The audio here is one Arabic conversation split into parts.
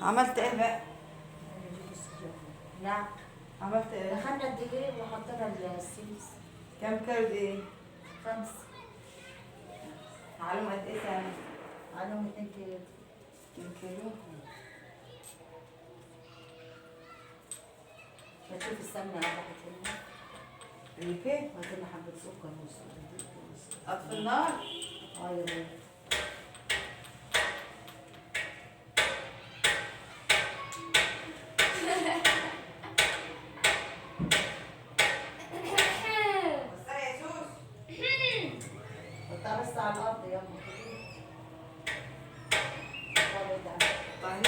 عملت ايه بقى؟ نعم. عملت ايه؟ دخلنا الدقيق وحطينا السيس. كام كيلو دي؟ 5. عليهم قد ايه تاني؟ عليهم 2 كيلو. 2 كيلو. بشوف السمنة قدحت لنا. ريكي؟ وهاتلنا حبة سكر اطفي النار؟ اه يا ريت. بس يا سوس. حطها بس على الأرض يلا. طيب.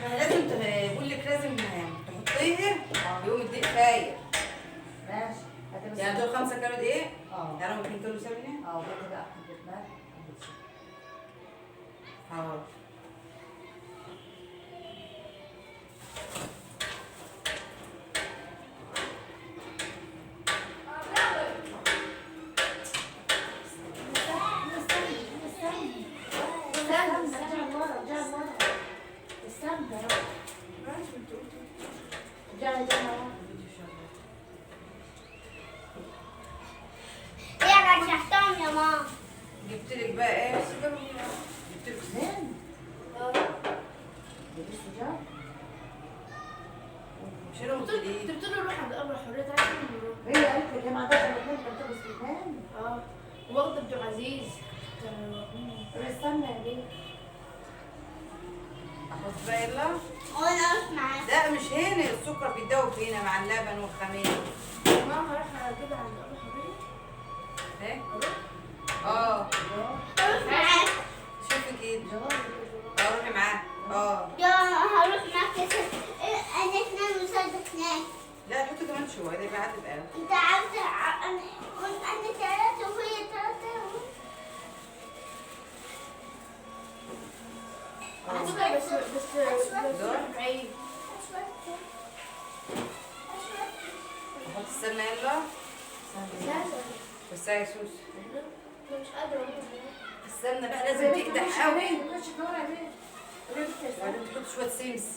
ما هي لازم بقول لك لازم تحطيه يقوم الدقيق فاير. ماشي. هاتي بس. يعني دول 5 كيلو دقيق؟ اه. يعني 2 كيلو سمنه؟ اه وهاتي بقى حبة ملح حبة سكر. اه. يا رشحتهم يا ماما. جبت لك بقى ايه؟ جبت لك زين. لبست جار. شيلهم قلت جديد. له روح عند ابو حريه عشان نروح. هي قالت لك هي ما عندهاش الا 2 كانت تلبس اثنين. اه واخده عبد العزيز. استنى يا بيه. احط بقى يلا. وانا اسمع. لا مش هنا، السكر بيتذوب هنا مع اللبن والخميره. ما هروح كده عند ابو حريه. ايه؟ اروح. اه. اسمع. شوفي كده. جواب. روحي معاه. اه. يا هروح معاك. انا اثنين وصلت اثنين. لا حطي كمان شويه، ده يبقى عدد قوي. انت عارف انا ثلاثة وهي ثلاثة. على فكره بس بعيد. حط السمنه يلا. بس يا سوس. انا مش قادره اقول. السمنه بقى لازم تقدح قوي. ماشي نور يا بيه. وبعدين تحط شويه سمس.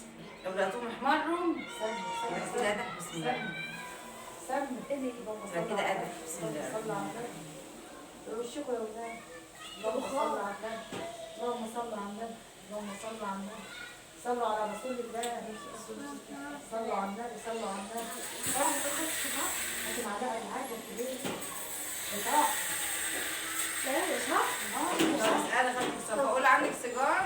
لو لقيتهم احمروا يبقى كده قدح. بسم الله. سمنة. يبقى كده قدح. بسم الله. صلى على النبي. وشكوا يا ولاد. اللهم صل على النبي. اللهم صل على النبي. اللهم صل على النبي. صلوا على رسول الله. صلوا على النبي. صلوا على النبي. هاتي معلقة العجل الكبيرة. بتاع. لا صح. بس انا خدت الصفا. اقول عندك سيجار.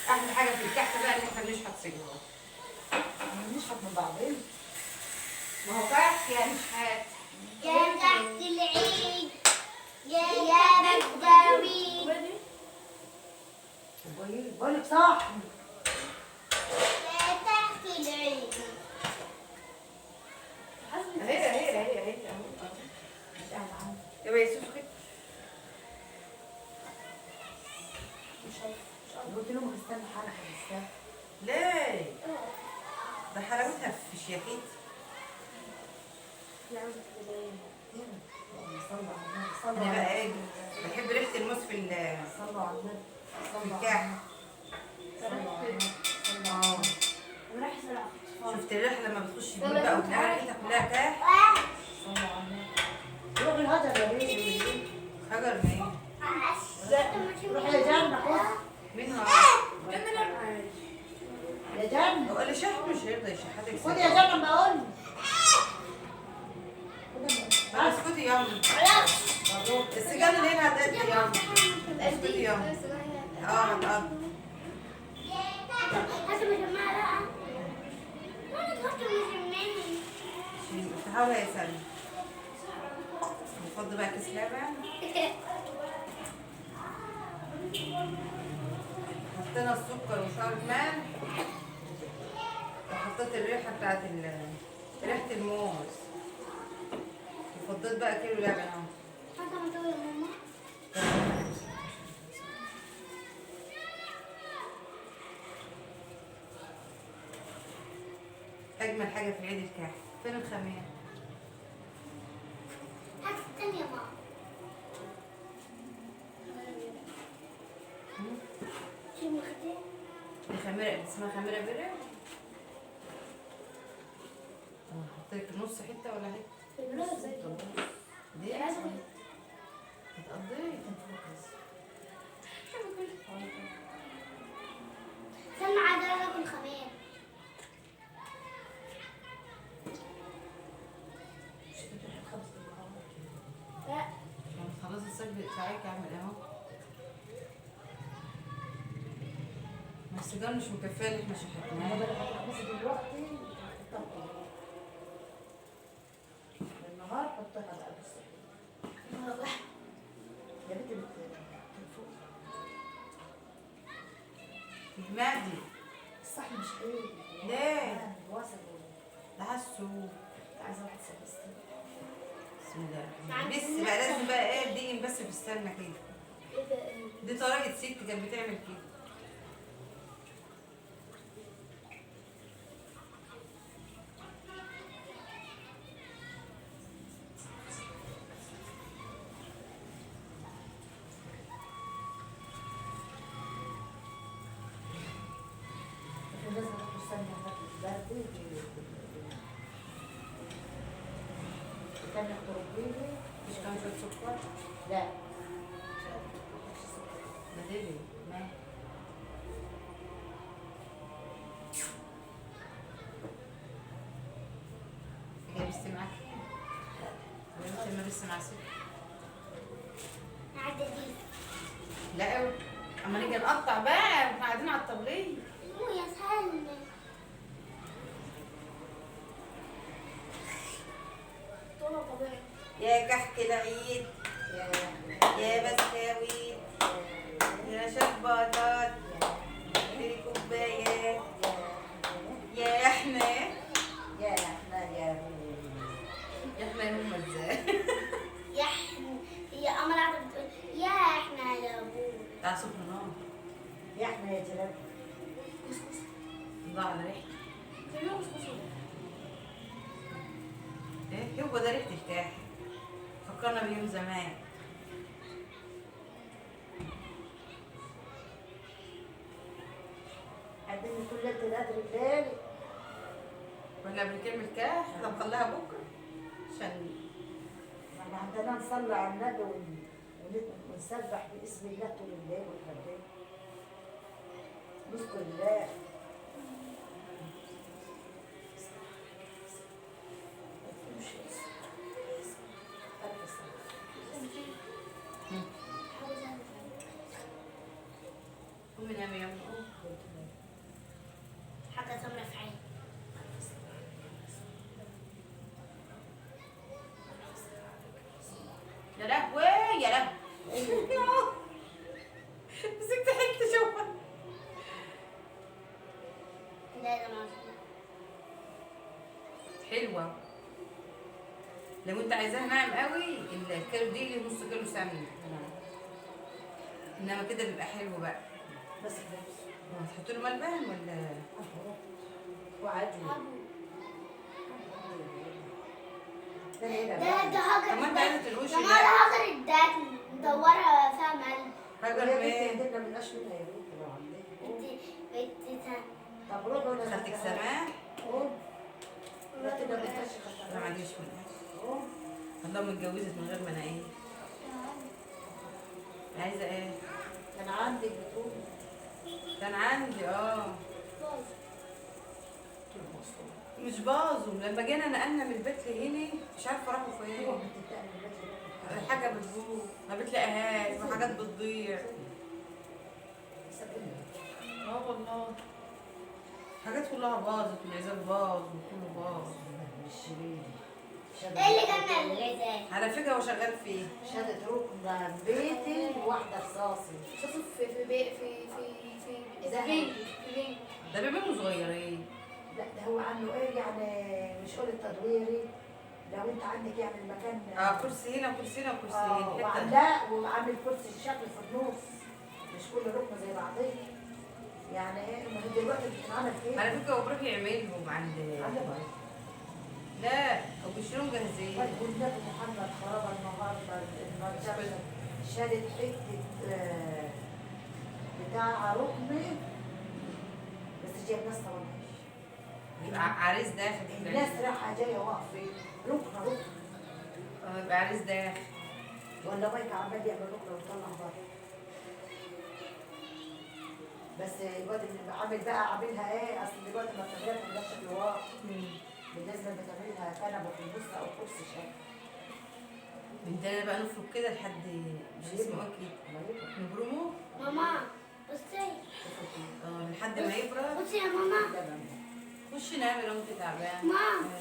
احلى حاجه في الكحك بقى ان احنا بنشحط سيجار. نشحط من بعضين. ما هو كحك يعني شحات. يا تحت العيد. يا بدوي. بقول لك صح. يا تحت العيد. اهي يبقى يسوس كده. قلت لهم استنى حلقة استنى. ليه؟ ده حلاوتها في شياكيت. صلوا على النبي. صلوا انا على بقى ايه؟ النبي. بحب ريحه الموز في صلوا على النبي. صلوا على الكحك. النبي. صلوا على النبي. صلوا على النبي. وراح يسرق. شفت الريحه لما بتخش البيت بقى وتلاقي ريحتها كلها كحك. صلوا على النبي. روح الهجر يا بيه. حجر مين؟ روح يا جنة خد. مين هو؟ يا جنة. هو اللي شحت مش هيرضى يشحتك. خد يا جنة ما اقول. بس اسكتي يلا. السجان اللي هنا هتقدي يلا. اسكتي يلا. اه هتقضي. هاتوا جماعة. وانا تحطوا مجمعين. افتحوها يا سلمى. نفضي بقى كيس لبن. حطينا السكر وشوية ملح. وحطيت الريحة بتاعت ريحة الموز. وفضيت بقى كيلو لبن اهو. هاتوا مجمعين يا ماما. أجمل حاجة في عيد الكحك. فين الخميرة؟ هات الثانية يا ماما. خميرة اسمها خميرة بره. حطيت نص حتة ولا حتة؟ لا زي كده. دي لازم. هتقضي. سلمى عايزة ناكل خمير. لا. خلاص الصاج بتاعك اعمل اهو. ما السيجار مش مكفيه اللي احنا شحتناه. بس دلوقتي الطبخ النهار حطها بقى بالصبح. يا بنتي بتفوق مهدي الصح مش حلو. ليه؟ واسع ده حسه. عايزه واحد سبستين. بسم الله الرحمن الرحيم. بس بقى لازم بقى ايه دقيق بس في السمنه كده. دي طريقه ست كانت بتعمل كده. لازم احط السمنه هناك الباردة كان تربيلي. مش كان شويه سكر؟ لا ده دبي ما جايب معاك. ما لسه مع ست. عددي. لا قوي. اما نيجي نقطع بقى احنا قاعدين على الطبليه. يا سلمى. طول طبيعي. يا كحك العيد يا بسكويت يا شرباتات في كوبايات يا احنا يا احنا يا احنا هم ازاي؟ يا احنا هي قمر قاعدة بتقول يا احنا يا ابوي. تعال صبح نار يا احنا يا جلال. نضع على ريحتي. كلهم كسكسي. ايه هو ده ريحة الكحك. فكرنا بيوم زمان. عندنا كل التلات رجال. ولا بنكمل كحك طب خليها بكره عشان احنا عندنا نصلي على النبي ونسبح باسم الله طول الليل والليل. نذكر الله. قومي نامي يا أم. حاجة سمرة في عيني. يا لهوي يا لهوي. مسكت حته شوفه. لا ده ما حلوه. لو انت عايزاها ناعم قوي الكيلو دي لي نص كيلو سمنه. انما كده بيبقى حلو بقى. بس هتحط له ملبن ولا وعادي. ده هاجر. طب ما انت عايزه تلوشي يا ماما هاجر اداك مدورة فيها ملح. حاجه وهي ايه؟ بنتي عندنا ملقاش منها يا بنتي لو عندك. بنتي طب روحي ولا خدتك سماح؟ قوم. لا كده بتمشي انا ما عنديش منها. الله متجوزت من غير ما انا ايه؟ عايزه ايه؟ كان عندك بتقول. كان عندي مش باظوا لما جينا نقلنا من البيت لهنا مش عارفه راحوا فين. حاجه بتبوظ ما بتلاقيهاش وحاجات بتضيع. والله حاجات كلها باظت والعزال باظ وكله باظ. ايه اللي جابنا العزال؟ على فكره هو شغال فيه. شهادة ركن بيتي واحدة رصاصي. شوفوا في بين ده بيبقوا صغيرين. لا ده هو عنه ايه يعني مش قول التدويري. لو انت عندك يعني المكان كرسي هنا وكرسي هنا وكرسي هنا حته. لا وعامل كرسي الشكل في النص مش كل ركن زي بعضيه. يعني ايه ما هي دلوقتي بتتعمل فين؟ على فكره هو بيروح يعملهم عند لا او بيشتروا جاهزين. والنبي محمد خراب النهارده شالت حته بتاع ركني بس جايب ناس طبعا. يبقى عريس داخل في الناس العيد. رايحة جاية واقفة ركنة ركنة. يبقى عريس داخل. ولا بايك عمال يعمل ركنة ويطلع بره. بس الواد اللي عامل بقى عاملها ايه؟ اصل دلوقتي ما بتعملها في شكل واقف. بالنسبة بتعملها كنبة في النص او كرسي شكل. بنتنا بقى نفرك كده لحد مش اسمه ايه كده نبرمه. ماما بصي لحد ما يبرد. بصي يا ماما. خش نعمل لو انت تعبان. ماما.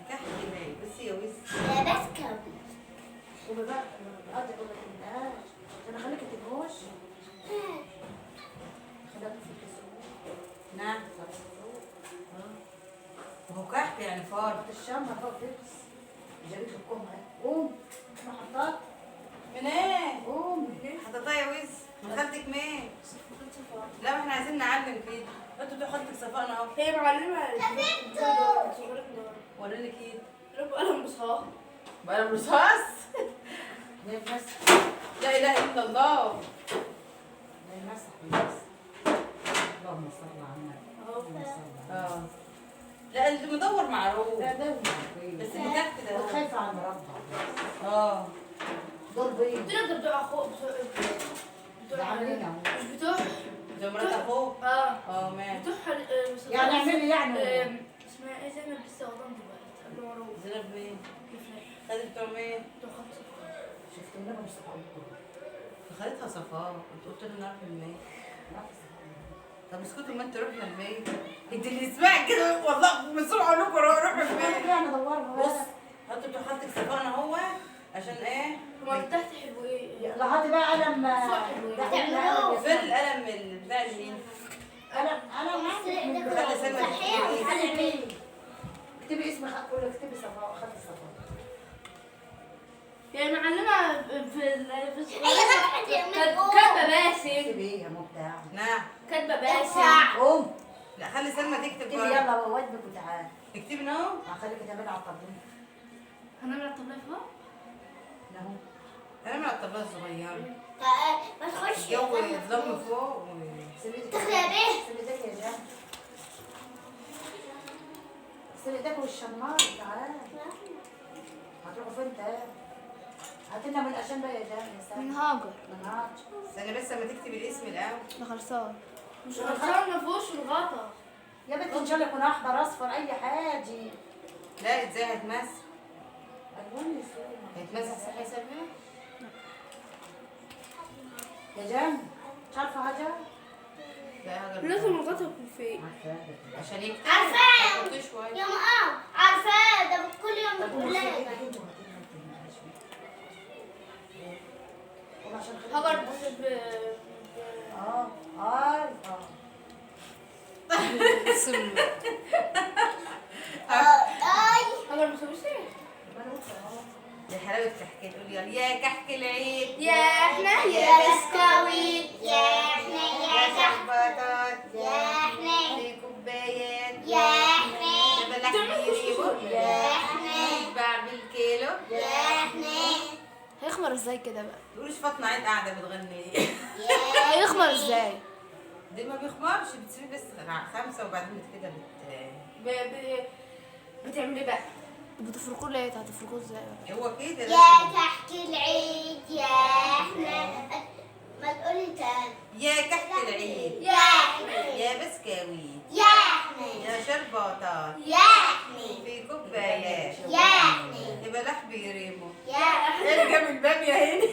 كحكي معي بس يا وز. يا بس كم. وبقى القاضي يقول لك الناس انا خليك تنهوش. خليها في الكسوة. نعم. وهو كحك يعني فار. الشام هتقعد تلبس. جابت لك كم اهي. قوم. ما حطاك. من ايه؟ قوم. حطيتها يا وز. من خالتك مين؟ لا ما احنا عايزين نعلم كده. انتوا بتوع خالتك صفانا اهو. هي معلمة وريني كده. رب قلم بصراحة. بقى رصاص. ليه بس؟ لا اله الا الله. ليه المسح بس؟ اللهم صل على النبي. اللهم صل على النبي. لا اللي مدور معروف. لا ده بس اللي تحت ده هو. خايفة على المربع. دول بيض. قلت لك ده بتوع اخوك ده عاملين اهو. مش بتوع زي مرات اخوه. ماشي. بتوع يعني اعملي يعني. اسمها ايه زينب لسه واخدهم دلوقتي قبل معروف. زينب مين؟ كيف خدت بتوع مين؟ بتوع خمسة. شفت النبي مش صحابكم. خدتها صفاء. انت قلت لي نروح الميت. طب اسكتوا ما انت رحنا الميت. انت اللي اسمعي كده والله بسرعه اقول لكم روحوا الميت. يعني دورها. بص هاتوا بتوع خالتك صفاءنا هو عشان ايه؟ هما من تحت حلوين. لا هاتي بقى قلم. تعملوه. فين القلم بتاع اليمين؟ قلم خلي سلمى تكتب ايه؟ اكتبي اسم كله اكتبي صفاء خدي صفاء. يعني معلمة في كاتبة كاتبة باسم. اكتبي ايه يا مبدع. نعم. كاتبة باسم. قوم. لا خلي سلمى تكتب اكتبي برضه. يلا واجبك وتعالي. اكتبي اهو. هخليك تعملي على الطابلون. هنعمل على الطبلة فوق؟ اهو. اعمل على الطبله الصغيره. ما تخش الجو يتضم فوق سيبي ايدك. تخلي بيه. سيبي ايدك يا جان. سيبي ايدك والشمار تعالي. هتروحوا فين تاني؟ هاتلنا من الاشام بقى يا جان يا سلام. من هاجر. من هاج. استنى بس اما تكتب الاسم الاول. ده خلصان. مش غلطان ما فيهوش الغطا. يا بنت ان شاء الله يكون احمر اصفر اي حاجه. لا ازاي هتمس؟ الوان يسوي. هيتمس صح يا سلمى؟ يا جان مش عارفه حاجه؟ لا هاجر. لازم الغطا يكون فيه. عشان يكتب. عارفاه. حطيه شويه. يا ماما عارفاه ده كل يوم بتقول لي. هاجر بس هاجر ما سويش ايه؟ دي حلاوه كحكي تقول يا كحك العيد يا احنا يا بسكويت يا احنا يا يا شحبطات يا احنا في كوبايات يا احنا ده بلح بيجيبه يا احنا يتباع بالكيلو يا احنا هيخمر ازاي كده بقى؟ تقولش فاطمه عيد قاعده بتغني هيخمر ازاي؟ دي ما بيخمرش بتسيبي بس 5 وبعدين كده بتعمل ايه بقى؟ بتفركوه ليه؟ هتفركوه ازاي بقى؟ هو كده يا لازم. كحك العيد يا احنا ما تقولي تاني يا كحك العيد يا احنا يا بسكويت يا احنا يا شرباطات يا احنا في كوبايات يا احنا يبقى لح بيريمو يا احنا ارجع من الباميه هنا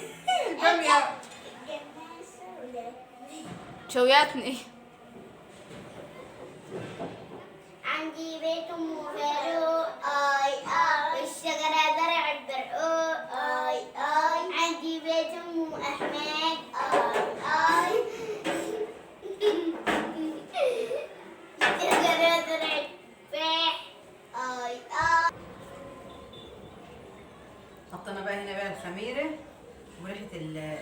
الباميه شوياتني. عندي بيت ام فاروق اي اي الشجره زرع البرقوق اي اي عندي بيت ام احمد اي اي الشجره زرع التفاح اي اي حطينا بقى هنا بقى الخميره وريحه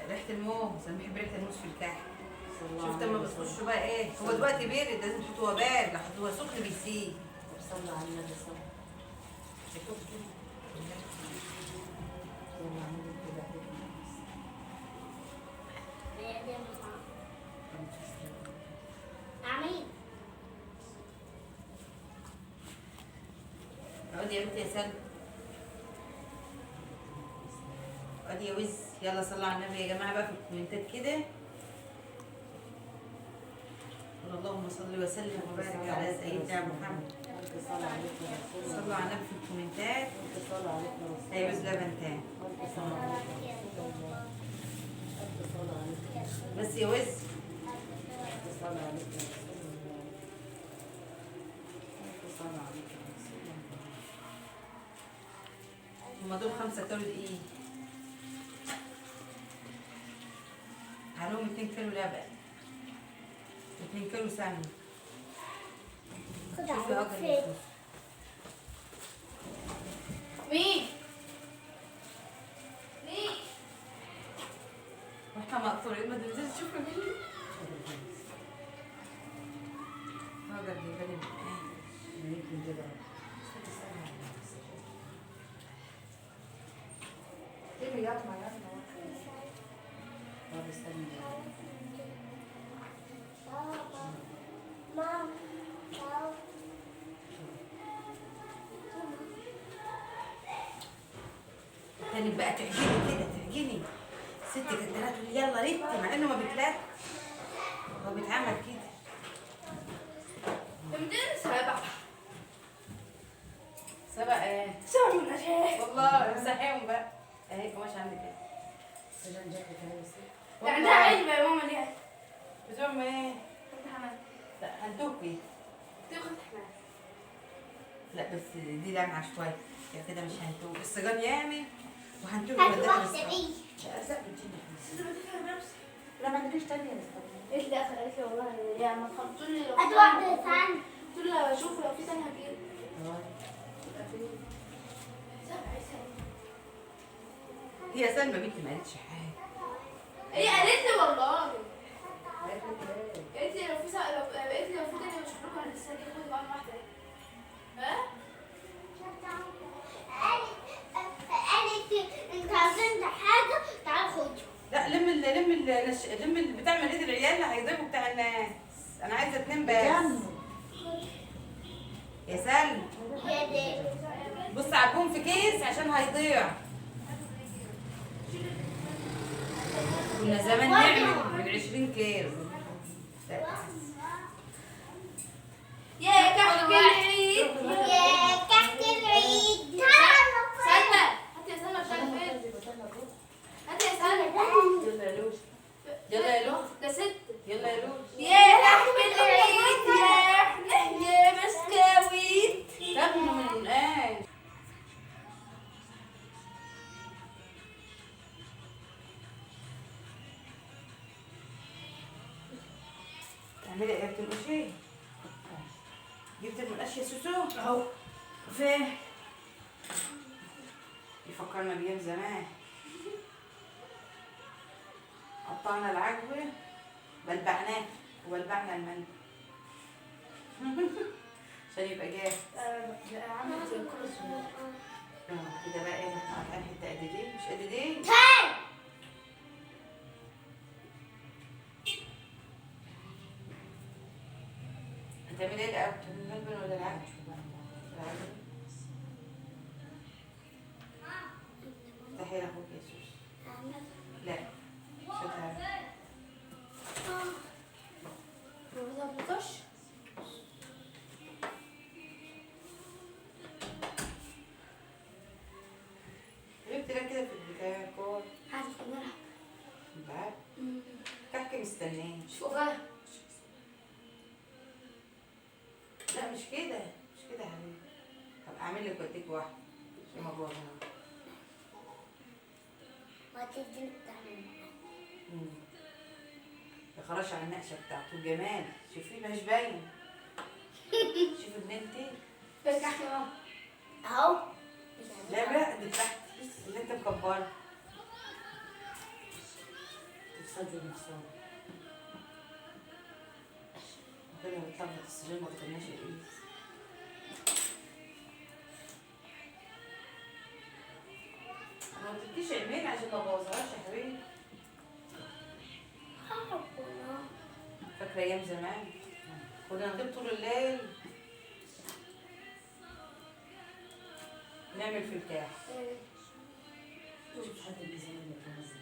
ريحه الموز انا بحب ريحه الموز في الكحك. شفت لما بتخشوا بقى ايه هو دلوقتي بارد لازم تحطوها بارد لو حطوها سخن بيسيب. صلى على النبي صلى. عميد اقعدي يا بنتي يا سلمى. اقعدي يا وز. يلا صلوا على النبي يا جماعه بقى في الكومنتات كده. قل اللهم صل وسلم وبارك على سيدنا محمد. صلوا على النبي في الكومنتات. هي وز لبن تاني بس يا وز. هما دول 5 كيلو دقيق عليهم 2 كيلو لبن 2 كيلو سمنه. شوفي اجر الفلوس. مين؟ مين؟ واحنا مقطوعين ما تنزلش تشوفي مين. اجر دي بالي ايه يا ما يا ما استني كانت بقى تعجني كده تعجني. ستي كانت تقول لي يلا ريتي مع انه ما بيتلات. هو بيتعمل كده. 207 سبق ايه؟ 7 من 10 والله مسحيهم بقى. اهي قماش عندك ايه؟ سجن جاكيت هاي ده عندها علبة يا ماما ليها. بتوعهم ايه؟ خد حمام. لا هندوكي. تاخد حمام. لا بس دي لامعه شويه يعني كده مش هنتوك. السجان يعمل وهنتوك هات وداخل واحدة الصلاة. بيه أسأل بتجيني انت بتفهم نفسك. لا ما عندكيش تانية قالت لي اخر قالت لي والله يا ما تخلصوا لي لو هات واحدة ثانية قلت له لو اشوف لو في ثانيه هجيب. هي سلمى بنتي ما قالتش حاجه. هي قالت لي والله قالت قالت لي لو في لو قالت لي لو في ثانيه بشوف لكم انا لسه هاجي خد معاهم واحده. ها؟ قالت انت عزمت حاجة تعال خد. لا لم بتاع مريض العيال هيضيفوا بتاع الناس. انا عايزه 2 بس. يا سلمى يا دي بص عبهم في كيس عشان هيضيع. كنا زمان نعمل من 20 كيلو. يا كحك العيد يا كحك العيد تعال سلمى هاتي يا سلمى الشاي فين؟ هاتي يا سلمى يلا يا لوز. يلا يا لوز. ده ست. يلا يا لوز. يا كحك العيد يا احنا يا بسكويت. تاكلوا من ايه؟ تعملي ايه بتنقشي؟ جبت المنقش يا سوسو؟ اهو فين؟ يفكرنا بأيام زمان. قطعنا العجوة بلبعناه وبلبعنا المندي عشان يبقى جاهز. عامل زي كل الصغير. كده بقى ايه نحط على حتة قد دي مش قد دي. هتعملي ايه الأول؟ هتعملي الملبن ولا العجوة؟ العجوة. افتحي لأخوك يا سوسو. لا مش هتعمل. ما بتظبطش. جبت لك كده في البتاع الكور. هتخمرها. انت عارف كحك مستنيه. شوفها. لا مش كده مش كده يا حبيبي. طب اعمل لك واديك واحده عشان ما بوظها. وتديني التعليم يا خراش على النقشه بتاعته جمال. شوفي مش باين. شوفي بنتي. بالكحك يا ماما. اهو لا بقى دي تحت اللي انت مكبره. تصدق نفسها ربنا بيطلع السجن ما تخليناش الايد. تبكيش عينين عشان ما بوظهاش يا حبيبي. فاكرة أيام زمان كنا نغيب طول الليل نعمل في الكاح. شوف حتى اللي زمان اللي كان نزل.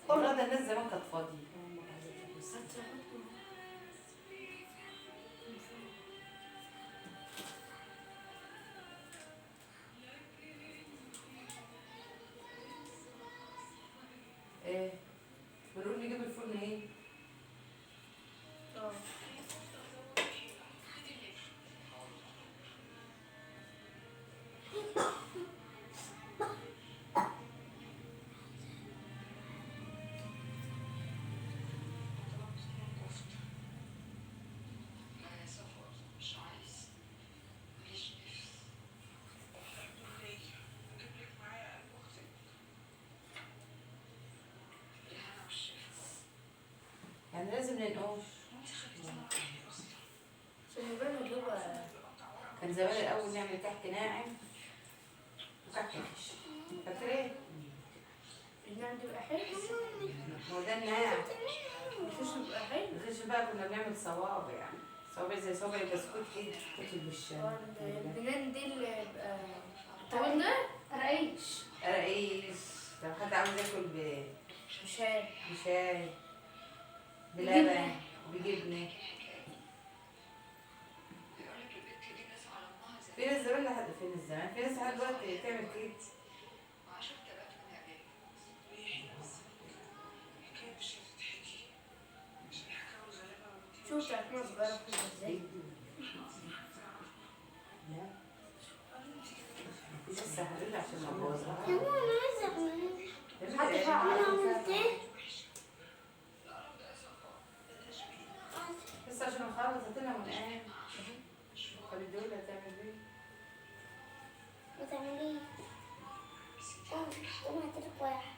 والله ده الناس زمان كانت فاضية. ايه بنقول نجيب الفول منين؟ يعني لازم ننقوش. عشان يبان اللي هو كان زمان الأول نعمل كحك ناعم وكحك ناشف. فاكرة ايه؟ النعم تبقى حلو. هو ده الناعم. الخش بيبقى حلو. الغش بقى كنا بنعمل صوابع، يعني صوابع زي صوابع البسكوت كده. كتب بالشام. البنان دي اللي بيبقى طويل ده رقيش. قراقيش لو حد عاوز ياكل مشاي. بشاي بلبن بجبنة. في ناس زمان لحد فين الزمان، في ناس لحد دلوقتي تعمل كده. شوف بتاعت ناس صغيرة كده ازاي. لا لسه هقول عشان ما بوظها. يا ماما انا عايزه اعمل حد فعل انا عملت ايه؟ بس عشان نخلص هاتلنا ونقام. طب الدولة هتعمل ايه؟ بتعمل ايه؟ قوم هاتلك واحد.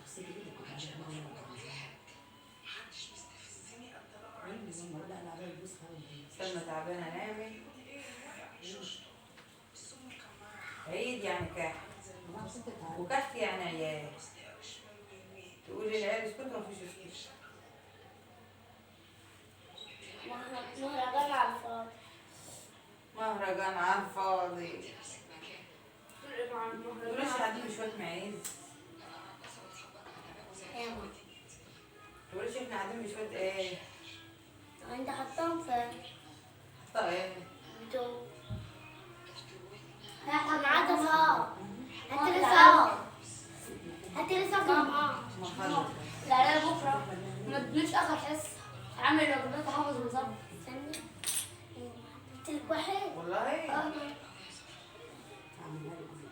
تغسلي ايدك وتعملي مرة. لا انا عمال بوسها. سلمى تعبانة نامت. عيد يعني كحك وكحك يعني عيال. تقولي العيال اسكتوا مفيش اسكت. مهرجان على الفاضي. مهرجان على الفاضي. مع تقوليش المهرجان. قاعدين بشوية معيز. يا ماما تقوليش احنا قاعدين بشوية ايه؟ انت حطاهم فين؟ حطها ايه؟ دول. لا انا عايزه فوق. هاتي لي فوق. هاتي لي فوق ماما. ما خلص. لا بكره ما تدنيش اخر حصه. عامل واجبات حافظ ومظبط. استني. هاتي لك واحد. والله؟ اه.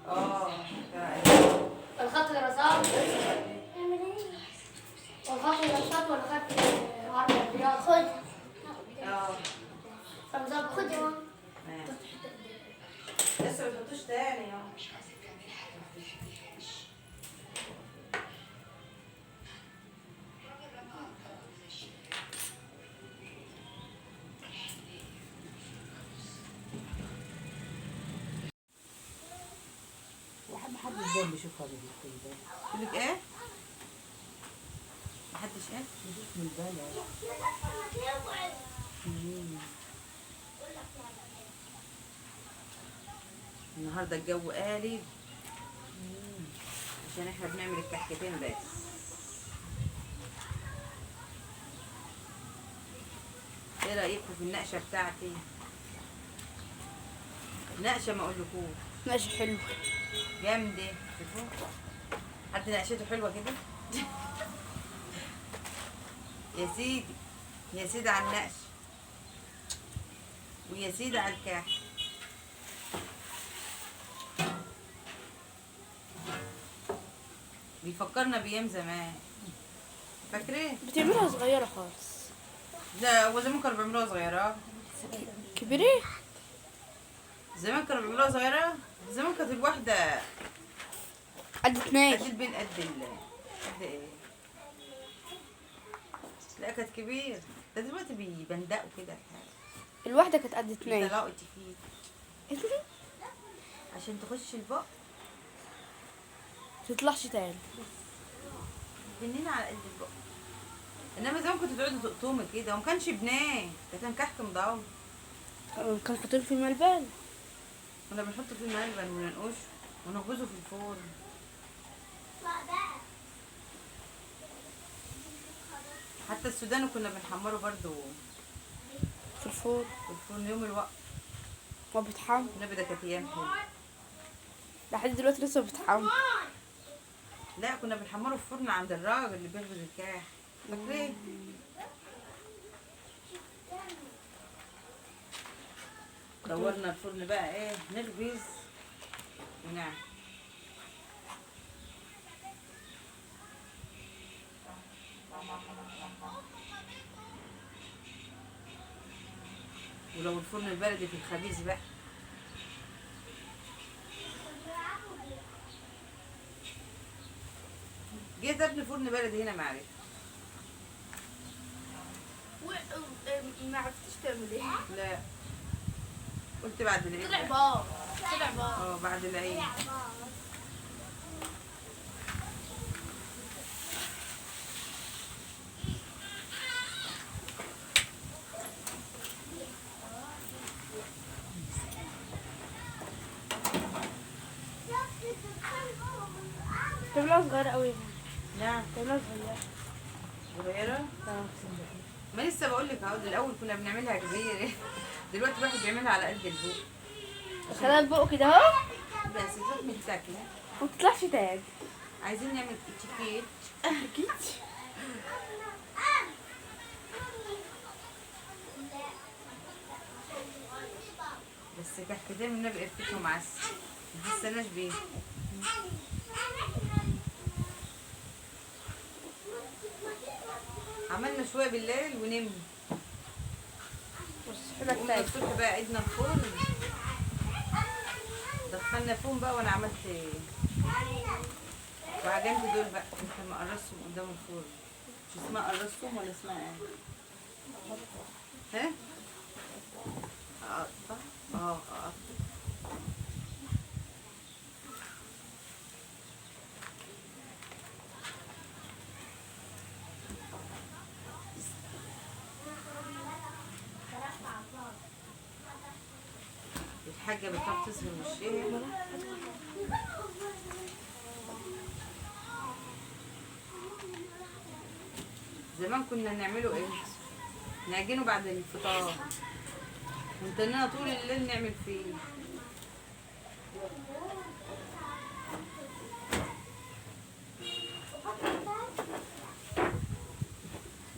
اه. الخط دراسات اعمل ايه؟ والخط دراسات والخط عرض الرياض. خد. اه. فمظبط. خد يا ماما. ماشي. لسه ما تحطوش تاني اه. محدش دايما بيشوفها بالبال. يقول لك ايه؟ محدش ايه؟ بيشوف من البال. النهارده الجو قالب عشان احنا بنعمل الكحكتين بس. ايه رايكم في النقشه بتاعتي؟ نقشه ما اقولكوش ماشي حلو. جامده. شوفوا حد نقشته حلوه كده. يا سيدي يا سيدي على النقش ويا سيدي على الكحك. بيفكرنا بايام زمان. فاكرين؟ بتعملها صغيرة خالص. لا هو زمان كانوا بيعملوها صغيره. كبيرة؟ زمان كانوا بيعملوها صغيره. زمان كانت الواحده قد قد اتنين. البين قد قد ايه. لا كانت كبير. ده دلوقتي بيبندقوا كده الواحدة كانت قد اتنين. طلعوا تفيد عشان تخش البق. تطلعش تاني. جنين على قد البق. انما زمان كنت تقعدوا تقطمي كده وما كانش بناه، ده كان كحك مضاوي. كان حاطين في الملبن. كنا بنحط فيه ملبن وننقشه ونخبزه في الفرن. حتى السوداني كنا بنحمره برضو في الفرن. في الفرن يوم الوقت. وبيتحمر. النبي ده كانت ايام حلوه. لحد دلوقتي لسه بيتحمر. لا كنا بنحمره في الفرن عند الراجل اللي بيخبز الكاح، فاكرين؟ دورنا الفرن بقى ايه نخبز ونعمل. ولو الفرن البلدي في الخبيز بقى. جيت ابني فرن بلدي هنا معرفة. ما عرفتش تعمل ايه. لا قلت بعد العيد طلع بقى. بار. طلع بار. بعد العيد. طفلة صغيرة قوي. نعم طفلة صغيرة. صغيرة. ما لسه بقول لك اهو، الاول كنا بنعملها كبيرة دلوقتي الواحد بيعملها على قد البوق. خلال بقه كده اهو. بس تروح متاكلة. وما تطلعش تاني. عايزين نعمل اتيكيت. اكيد. بس كحكتين والنبي قرفتهم عسل، ما حسناش بيه. عملنا شوية بالليل ونمنا. قمنا الصبح بقى عيدنا الفرن، دخلنا فوم بقى وانا عملت وعجنت دول بقى، كنت مقرصهم قدام الفرن. مش اسمها قرصهم ولا اسمها ايه؟ ها؟ اقطع. اقطع. الحاجة بتروح تسهر وشها. زمان كنا نعمله ايه؟ نعجنه بعد الفطار ونتنينا طول الليل نعمل فيه.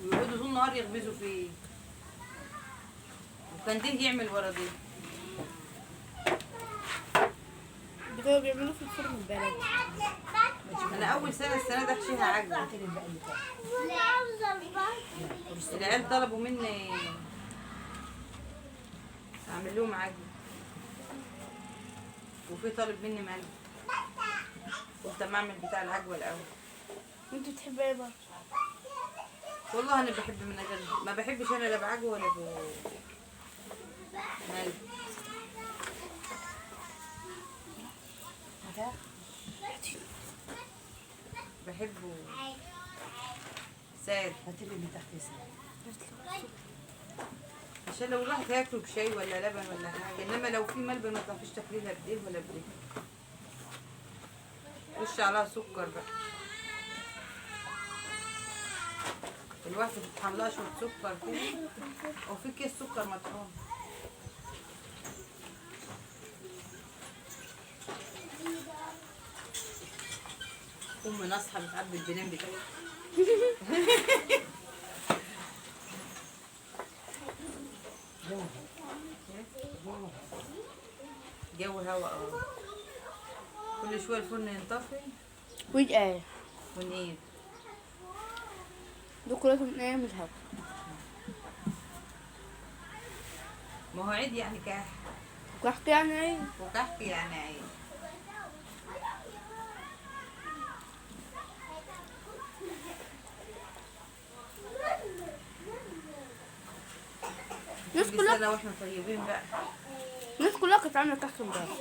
ويقعدوا طول النهار يخبزوا فيه، وكان ده يعمل ورا ده. كانوا بيعملوه في الفرن البلدي. انا اول سنه السنه ده احشيها عجوه. العيال طلبوا مني اعمل لهم عجوه، وفي طالب مني ملح. قلت اما اعمل بتاع العجوه الاول. وانت بتحبي ايه بقى؟ والله انا بحب من غير، ما بحبش انا لا بعجوه ولا ملح. بحبه ساد. هاتي لي اللي تحت اسمه. عشان لو الواحد هياكله بشاي ولا لبن ولا حاجه، انما لو في ملبن ما تعرفيش تاكليها بايديه ولا بايديه. وش عليها سكر بقى. الواحد بتطحن لها شويه سكر كده، او في كيس سكر مطحون. امي ناصحه بتعبي البنان بتاعتها. جو هوا. كل شويه الفرن ينطفي ويج ايه؟ ونقيد. دول كلهم ايه من الهوا. ما هو عيد يعني كح، كحك يعني ايه؟ وكحك يعني عيد. الناس كل كلها سنه واحنا طيبين بقى. الناس كلها كانت عامله كحك امبارح.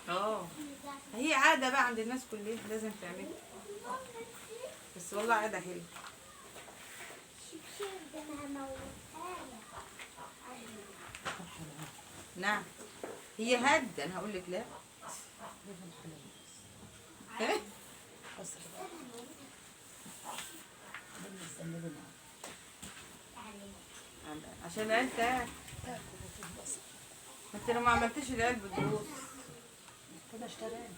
اه هي عادة بقى عند الناس كلها لازم تعملها. بس والله عادة حلوة. نعم. هي هد انا هقول لك لا. ايه؟ عشان العيال تاكل. ما انت لو ما عملتيش العيال بتدوس. كده اشترينا.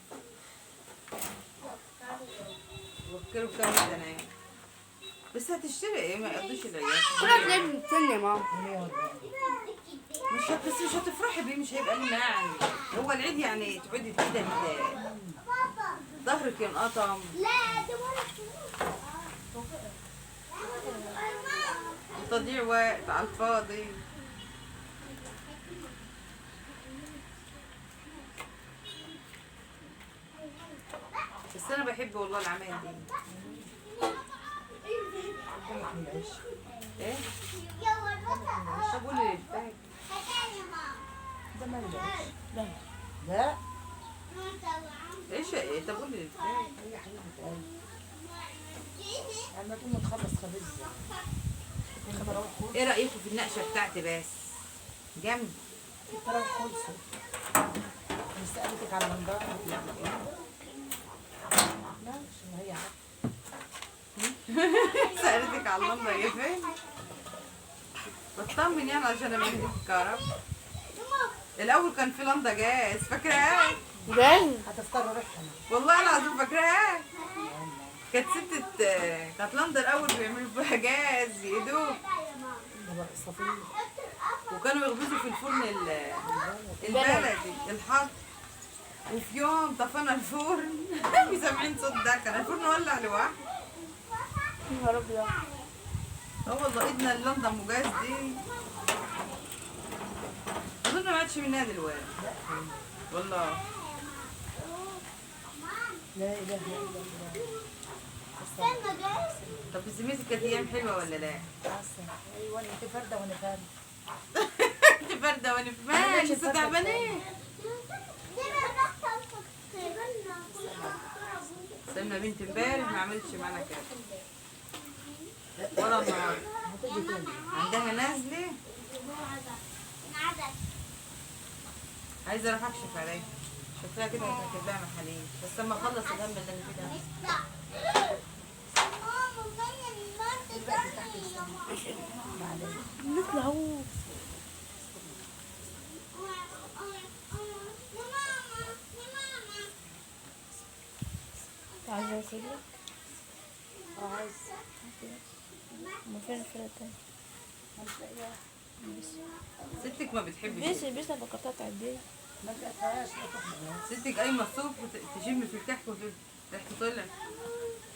وكيلو بكام سنة يعني. بس هتشتري ايه ما يقضيش العيال. كلها تلاقي مستني يا ماما. بس مش هتفرحي بيه مش هيبقى لي معنى. هو العيد يعني تقعدي كده ظهرك ينقطم. لا دي ولا تضييع وقت على الفاضي. بس انا بحب والله العمايل دي. ايه؟ طب قولي ليه؟ ده ما يبقاش. لا. ايش ايه؟ طب قولي ليه؟ هي حبيبة قلبي. لما تقوم تخلص خبز. ايه رأيكم في النقشة بتاعتي بس؟ جامد. الطرف خلصوا. مش سألتك على النضارة لا مش هي عارفة. سألتك على اللمبة يا فين؟ بطمن يعني عشان انا في الكهرباء. الأول كان في لمبة جاز فاكراها؟ جاهز. هتفطر ريحها. والله العظيم فاكراها؟ كانت كانت لمبة الأول بيعملوا فيها جاز يدوب. صفية. وكانوا يخبزوا في الفرن البلدي الحط. وفي يوم طفينا الفرن وسامعين صوت ده كان الفرن ولع لوحده. يا نهار ابيض. اه والله ايدنا اللمضه ام جاز دي اظن ما عادش منها دلوقتي. والله لا اله الا الله. استنى جاي. طب بسميتك كانت ايام حلوه ولا لا؟ ايوه انت فرده وانا فاهم. انت فرده وانا في مالي لسه تعبانين. سلمى بنت امبارح ما عملتش معانا كده ولا النهارده. عندها نازله عايزه اروح اكشف عليها. شفتها كده هتركب لها محاليل بس لما اخلص الهم اللي انا فيه ده. نطلع اهو. عايزة اسيبك؟ عايز. ما فين الفرقة التانية؟ ستك ما بتحبش بس بقطات عدية. ما لقيتهاش. ستك قايمه الصبح تشم في الكحك وتقول ريحته طلع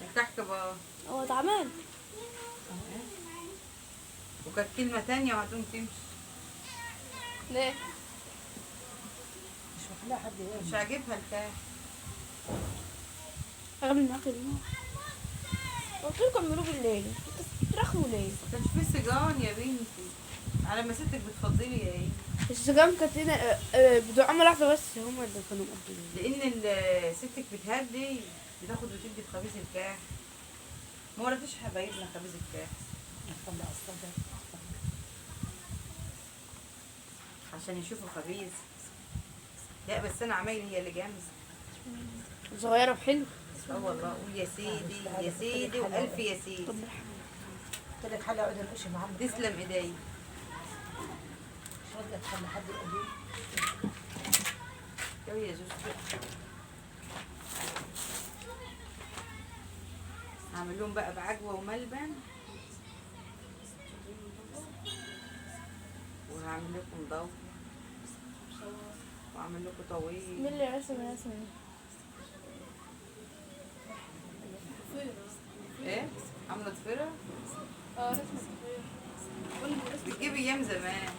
الكحك بقى. هو تعبان. وكانت كلمه تانية وهتقوم تمشي. ليه؟ مش مخليها حد يقول. مش عاجبها الكحك. اغلب ناكل النوم. قلت لكم اعملوه بالليل. ترخموا ليه؟ ما كانش في سجان يا بنتي على ما ستك بتفضلي يا ايه. السجام كانت هنا بتوع عمل واحدة بس هما اللي كانوا مقدمين. لان ستك بتهدي بتاخد وتدي في خبيز الكحك. ما ورثتش حبايبنا خبيز الكحك نطلع الصدر. عشان يشوفوا خبيز. لا بس انا عمايلي هي اللي جامده. صغيرة وحلوة. اه والله قول يا سيدي يا سيدي والف يا سيدي. قلت لك حل اقعد انقش معاهم. تسلم ايدي. مش راضيه تخلي حد يقول. يا زوجتي هعمل لهم بقى بعجوه وملبن وهعمل لكم ضوء واعمل لكم طويل. مين اللي رسم ايه عامله ضفيره رسمة صغيرة. بتجيب ايام زمان.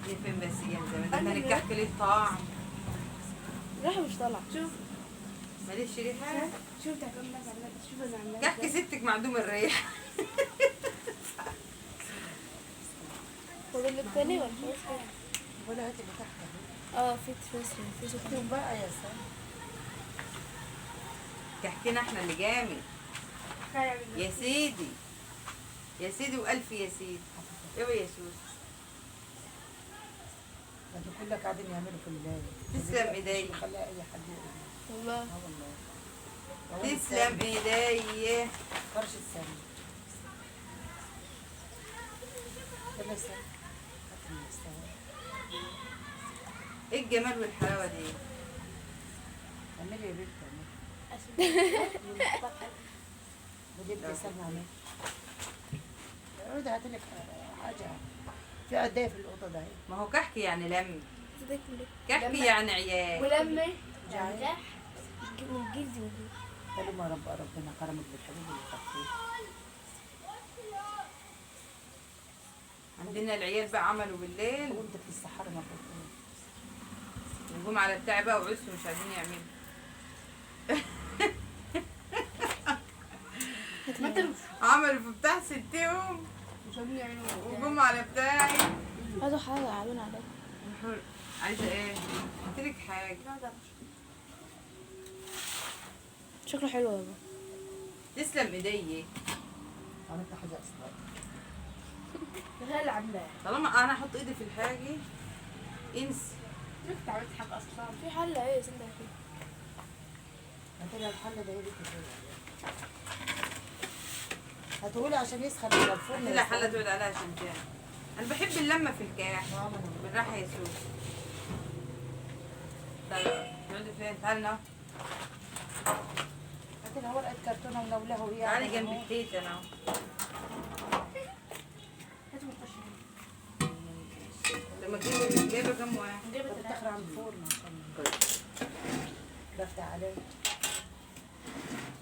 دي فين بس ايام زمان ده كان الكحك ليه طعم. ريحة مش طالعة. شوف ماليش ريحه. شوف تعمل لك شوف انا عاملاها. كحك ستك معدوم الريحه. فاضل لك تاني ولا خلاص كده؟ ولا هات اللي تحت. اه في تفسر في سكر. شفتهم بقى يا سلام. كحكينا احنا اللي جامد. يا سيدي يا سيدي والف يا سيدي. ايوه يا سوس. انتوا كلك قاعدين يعملوا في الليل. تسلم ايديك. خليها اي حد يقول. والله اه والله. تسلم ايدي. فرش السمنة. يلا سلام. هات المستوى. ايه الجمال والحلاوه دي. اعملي يا بنت اعملي. ودي بتسمع اعملي. اقعدي هاتي لك حاجة. في قدايه في الأوضة ده. ما هو كحكي يعني لم. ده كله كحكي يعني عيال. ولمي جعان. من جلدي وجلدي. قالوا ما ربنا كرمك بالحبيب اللي خدتيه. عندنا العيال بقى عملوا بالليل وانت في الصحراء ما كنت. وجم على بتاعي بقى وعسوا مش عايزين يعملوا. عملوا في بتاع 6 يوم مش عارفين يعملوا وجم على بتاعي. هاتوا حاجة قاعدين عليها. عايزه ايه؟ قلت لك حاجه. شكله حلو والله. تسلم ايدي. عملت حاجة أصلا. هي اللي عاملاها. طالما انا احط ايدي في الحاجه انسي. شفت عملت حاجه اصلا. في حلة ايه سنتها فيه. هاتي الحلة ده يديك هاتهولي عشان يسخن على الفرن. هات لها حله تقعد عليها عشان تعمل. انا بحب اللمه في الكاح. بالراحه يا سوس. تعالي تقعدي فين؟ تعالي نقعد. هاتي لها ورقة كرتونة ونولها وهي تعالي قاعدة جنب هنا. التيتا انا. هاتوا نخش لما جايبه كام واحد؟ بتدخل عند الفرن عشان بفتح عليه.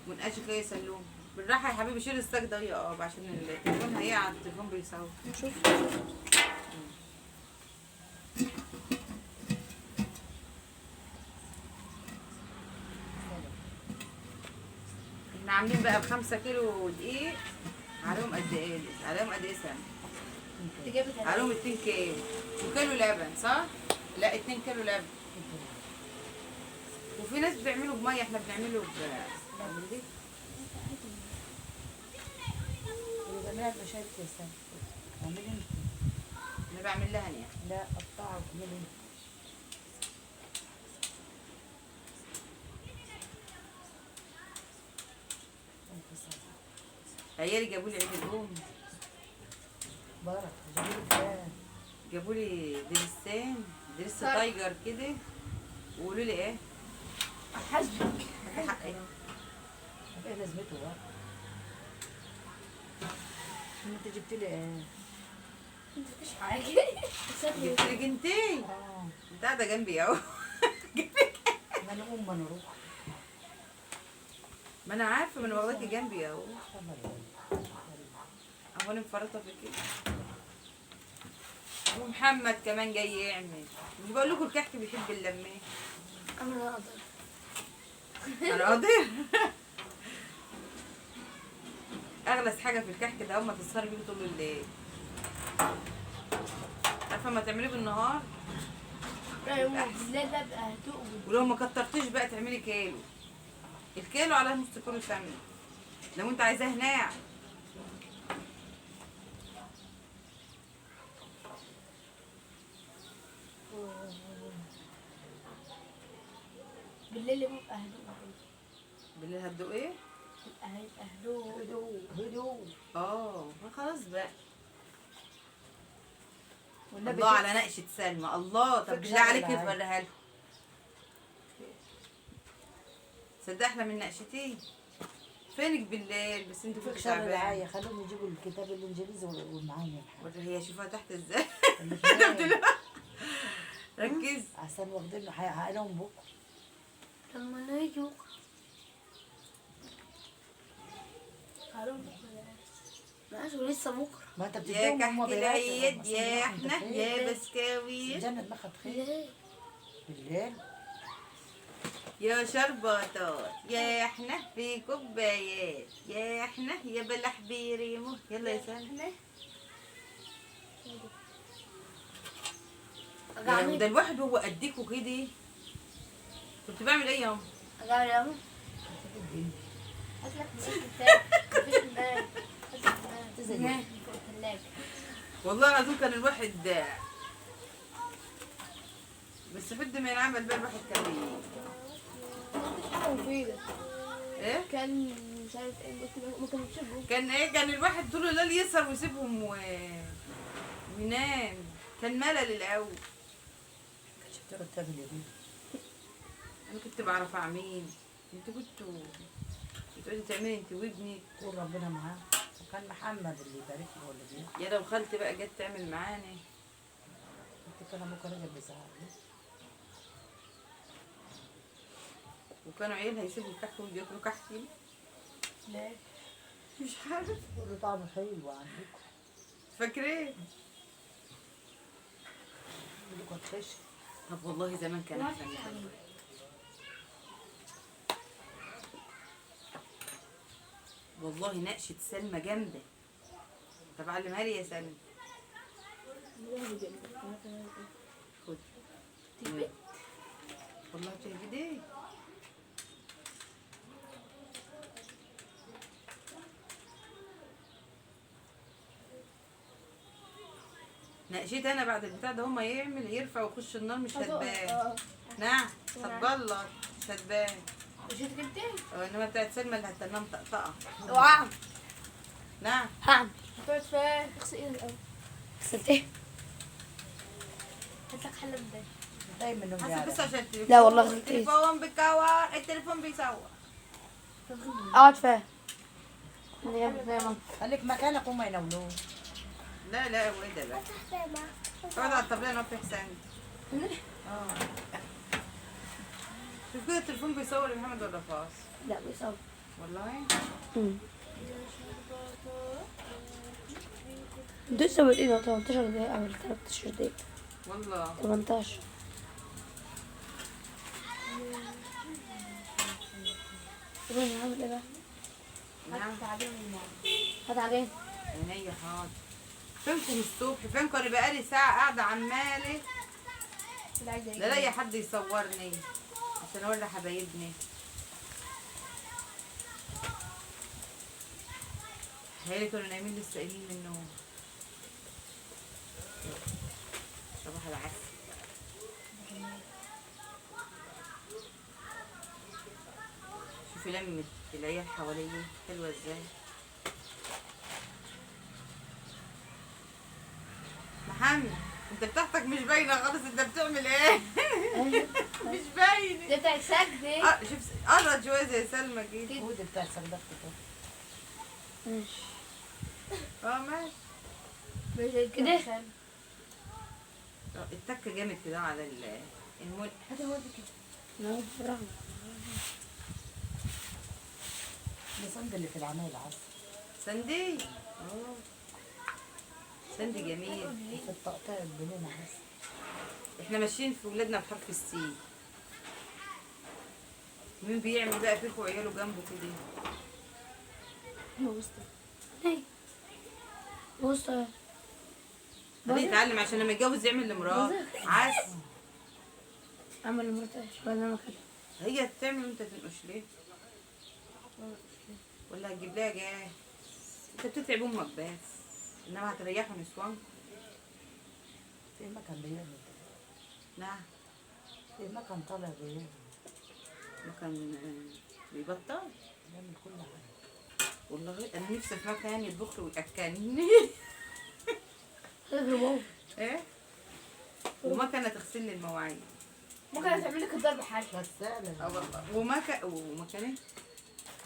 ونقاش كده يسلوم. بالراحه يا حبيبي شيل الصاج ده يقف عشان التليفون هيقع. التليفون بيصور. نشوف. احنا عاملين بقى ب5 كيلو دقيق. عليهم قد ايه؟ عليهم قد ايه سنة؟ عليهم 2 كيلو. وكيلو لبن صح؟ لا 2 كيلو لبن. وفي ناس بيعملوا بميه احنا بنعمله دي. بنعملها بمشاية لسان. اعملي انت. انا بعمل لها يعني. لا قطعها وكملي انت. عيالي جابوا لي عيد الام. بارك جابولك فلان. جابوا لي درسين. درس تايجر كده. وقولوا لي ايه؟ حسبك. حق ايه؟ ايه لازمته بقى؟ انت جبت لي ايه؟ مفيش حاجه. جبت لك انتي. اه انت قاعده جنبي اهو. ما نقوم ما نروح. ما انا عارفه ما انا واخداكي جنبي اهو. اهو انا مفرطه في كده. ومحمد كمان جاي يعمل. مش بقول لكم الكحك بيحب اللمه. انا اقدر. انا قادر. اغلس حاجه في الكحك ده هما تسهري بيه طول الليل. عارفه ما تعمليه بالنهار. بالليل ده بقى هدوء. ولو ما كترتيش بقى تعملي كيلو. الكيلو على نص كيلو سمنه. لو انت عايزاه ناعم. بالليل بيبقى هدوء. بالليل هتدوق ايه؟ هيبقى هدوء. هدوء. خلاص بقى. والنبي الله على نقشة سلمى. الله طب بالله عليك نفرها له. صدق احلى من نقشتي. فينك بالليل بس انت فيك كنت شر تعبانه. العاية خلوهم يجيبوا الكتاب الانجليزي والمعاني. ولا هي شوفها تحت ازاي. الحاجة ركز. عشان واخدين هقلهم بكره. لما نيجي بكره. ماشي ولسه بكره. ما انت يا بتديهم كحك هم العيد يا احنا يا بسكاوي الجنة دماغها بخير. بالليل يا شربطات يا احنا في كوبايات يا احنا يا بلح بيريمو. يلا يا سلمى. ده الواحد هو قديكوا كده. كنت بعمل ايه يوم؟ أقعد أقوم. هاتلك مفيش كتاب مفيش كتاب تزيد. فوق الثلاجة. والله العظيم كان الواحد بس حد ما ينعمل بقى الواحد كان حاجة مفيدة. ايه؟ كان مش عارف ايه ممكن تشوفه. كان ايه؟ كان الواحد طول الليل يسهر ويسيبهم وينام. كان ملل الاول. كنتش بتقعد تعمل ايه؟ انا كنت بعرف اعمل. انتوا كنتوا بتقعدي تعملي انت وابنك. تقول ربنا معاه. وكان محمد اللي يبارك له ولا بيه. يا لو خالتي بقى جت تعمل معانا. كنت كان ابوك راجل بيزعق لي. وكانوا عيالها يسيبوا الكحك وياكلوا كحكي. ليه؟ مش عارف. له طعم حلو عندكم. فاكرين؟ عندكم خشن. طب والله زمان كان احسن من دلوقتي. والله نقشة سلمى جامدة. طب علمها لي يا سلمى. خد. والله بتهدي ايه؟ نقشيت انا بعد البتاع ده هما يرفع ويخش النار مش هتبان. نعم هتبلط مش هتبان. مش انت جبتيه؟ انما بتاعت سلمى اللي هتنام مطقطقه. اوعى. نعم هعمل. هتقعد فين؟ اغسل ايدك الاول. غسلت ايه؟ هاتلك حلة بداية. دايما انهم حسب بس عشان التليفون. لا والله غلطت إيه؟ التليفون بيكور. التليفون بيصور. اقعد فين؟ زي ما خليك مكانك وما يناولوش. لا لا وايه ده بقى؟ اقعد على الطبلية نوفي حسين. شوف كده التليفون بيصور يا محمد ولا فاص؟ لا بيصور. والله انتوا لسه بادئين 18 دقيقة او 13 دقيقة. والله 18. طب انا هعمل ايه بقى؟ نعم هات عجين. عينيا حاضر. فينكم الصبح؟ فينكم؟ انا بقالي ساعة قاعدة عمالة لا الاقي حد يصورني عشان اوري حبايبني. هيلي كانوا نايمين لسه قايمين من النوم. صباح العسل. شوفي لمة العيال حواليا حلوة ازاي. محمد انت بتاعتك مش باينة خالص. انت بتعمل ايه؟ مش باينة. دي بتاعت سجدي. شوف قرب شوية زي سلمى كده. ودي بتاع صندوق ماشي. ماشي. كده؟ التكة جامد كده على المول. هاتي هو كده. نعم برافو. الصند اللي في العمايل العصر. سندي. سندي جميل. في الطقطقة البنين عصر. احنا ماشيين في ولادنا بحرف السين. مين بيعمل بقى فيكوا عياله جنبه كده؟ بص ده يتعلم عشان لما يتجوز يعمل لمراته. عسل. اعمل لمرتي ولا انا كده؟ هي تعمل وانت تنقش ليه؟ ولا هتجيب لها جاهز؟ انت بتتعب امك بس انما هتريحوا نسوان. في مكان بيعمل كده. نعم في مكان طالع بيعمل. مكان بيبطل. بيعمل كل حاجة. والله انا نفسي في مكان يطبخ لي وياكلني. ايه؟ ومكنه تغسل لي المواعين. ممكن تعمل لك الضرب حاجة. غسالة. اه والله. ومكنه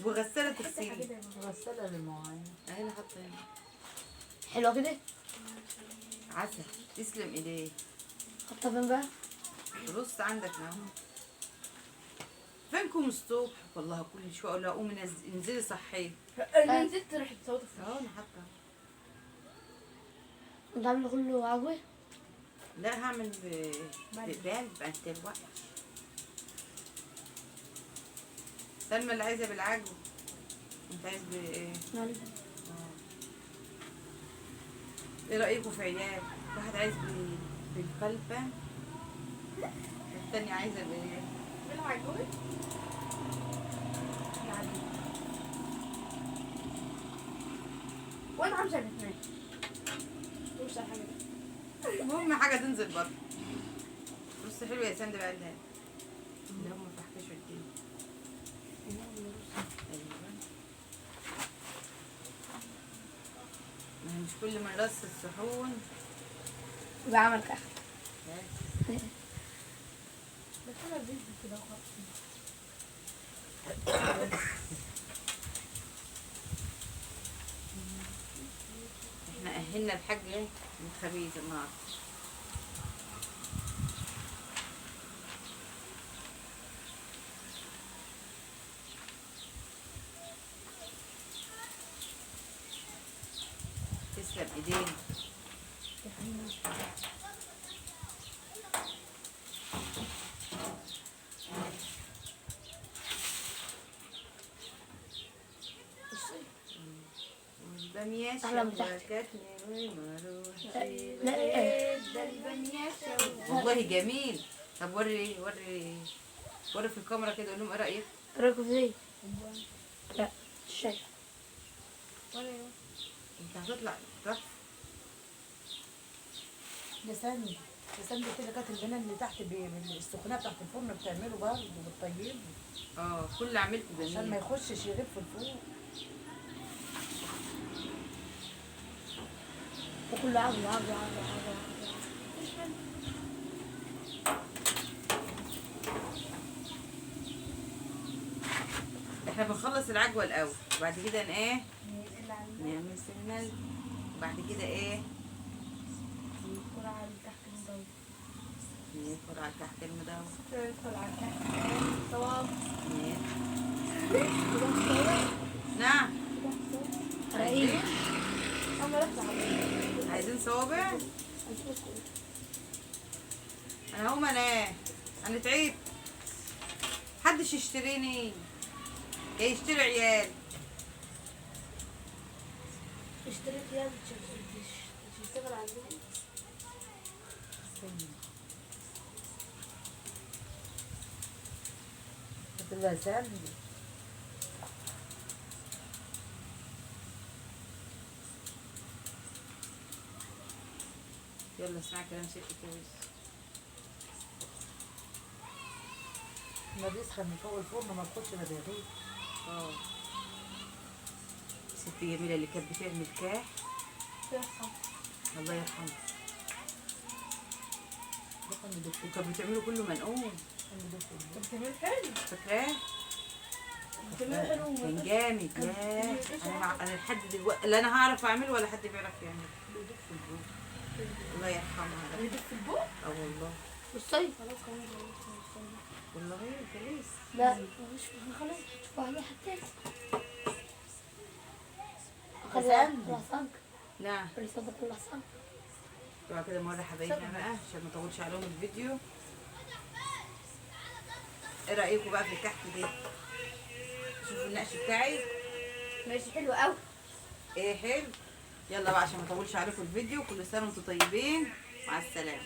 وغساله تغسل لي. غسالة للمواعين. اهي اللي حاطه هنا. حلوة كده؟ عسل. تسلم ايديك. حطها فين بقى؟ بص عندك اهو. فينكم الصبح؟ والله كل شويه اقول لها قومي انزلي صحيه. اللي نزلت رح تصوت في اهو انا حاطه. انت عامله كله عجوة؟ لا هعمل بقلب انت الوقت. سلمى اللي عايزه بالعجو. انت عايز بايه؟ ايه رايكم في عيال؟ واحد عايز بالقلبه التانية عايزة ايه؟ مين عجبك؟ يعني وانا عاوزة الاثنين مش حاجة دي. المهم حاجة تنزل برضه. بص حلو يا سند بقى ده. لا ما فتحتش الدنيا. ايوه. ما هي مش كل ما نرص الصحون. بعمل كحك. بس. بس انا بيجي كده وخلاص. احنا اهلنا الحاج من الخبيث النهارده. تسلم ايدينا. والبامية أهلا بتحت. شوكتني ومروحي. لا ايه ده البامية شوي. والله جميل. طب وري في الكاميرا كده قول لهم ايه رايك؟ راكب زي لا الشاي انت هتطلع تحفه. لسان كده كانت البنان اللي تحت السخونيه بتاعت الفرن بتعمله برضه بتطيبه اه كل اللي عملته عشان ما جميل. يخشش يغيب في الفوق. وكله عاوز احنا بنخلص العجوه الاول وبعد كده ايه نعمل سنة وبعد كده ايه يدخل على تحت المدور ندخل على تحت المدور. يدخل على تحت صواب نعم رقيق انا رحت عايزين صوابع. انا هقوم انام. انا تعبت. محدش يشتريني. جاي يشتري عيال. اشتريت يا تشتغل عندهم هتبقى سهل. يلا اسمعي كلام ست كويس. ما بيسخن من فوق الفرن ما تخش ما بيغيب. اه ست جميلة اللي كانت بتعمل كاح الله يرحمها. وكانت بتعمله كله منقوم. بتعمل حلو فاكراه؟ بتعمل حلو كان جامد. لا انا لحد دلوقتي لا انا هعرف اعمله ولا حد بيعرف يعمله. الله يرحمها. بيدق في البوق اه والله. والصيف والله انت لسه. لا مش خلاص شوف عليها حتى خلاص نعم. رصادة العصام طبعا كده مرة حبايبنا بقى عشان ما اطولش عليهم الفيديو. ايه رايكم بقى في الكحك ده؟ شوفوا النقش بتاعي. ماشي حلو قوي ايه حلو. يلا بقى عشان ما اطولش عليكم الفيديو. كل سنه وانتم طيبين. مع السلامه.